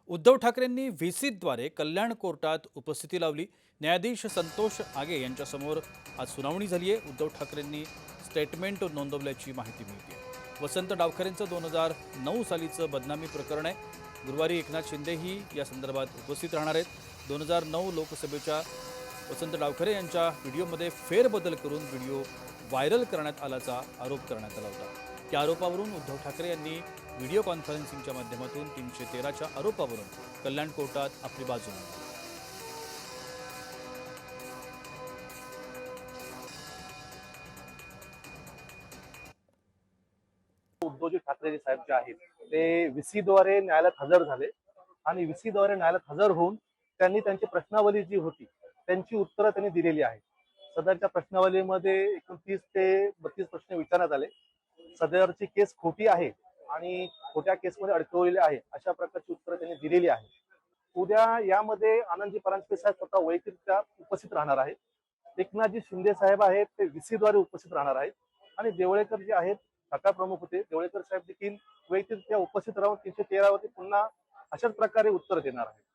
उद्धव ठाकरेंनी व्हीसीद्वारे कल्याण कोर्टात उपस्थिती लावली। न्यायाधीश संतोष आगे यांच्यासमोर आज सुनावणी झाली आहे। उद्धव ठाकरेंनी स्टेटमेंट नोंदवल्याची माहिती मिळते। वसंत डावखरेंचं 2009 सालीचं बदनामी प्रकरण आहे। गुरुवारी एकनाथ शिंदेही या संदर्भात उपस्थित राहणार आहेत। 2009 लोकसभेच्या वसंत डावखरे यांच्या व्हिडिओमध्ये फेरबदल करून व्हिडिओ व्हायरल करण्यात आल्याचा आरोप करण्यात आला होता। त्या आरोपावरून उद्धव ठाकरे यांनी व्हिडिओ कॉन्फरन्सिंगच्या माध्यमातून 313च्या आरोपावरून कल्याण कोर्टात आपली बाजू मांडली। उद्धवजी ठाकरे साहेब जे आहेत ते व्हीसीद्वारे न्यायालयात हजर झाले आणि व्हीसीद्वारे न्यायालयात हजर होऊन त्यांनी त्यांची प्रश्नावली जी होती त्यांची उत्तरं त्यांनी दिलेली आहेत। सदरच्या प्रश्नावलीमध्ये एकूण 30 ते 32 प्रश्न विचारण्यात आले। सदरची केस खोटी आहे आणि खोट्या केसमध्ये अडकवलेले आहे अशा प्रकारची उत्तरं त्यांनी दिलेली आहेत। उद्या यामध्ये आनंदजी परांजपे साहेब स्वतः वैयक्तिकरित्या उपस्थित राहणार आहेत। एकनाथजी शिंदे साहेब आहेत ते व्हीसीद्वारे उपस्थित राहणार आहेत आणि देवळेकर जे आहेत शाखा प्रमुख होते देवळेकर साहेब देखील वैयक्तिकरित्या उपस्थित राहून 313 वरती पुन्हा अशाच प्रकारे उत्तर देणार आहेत।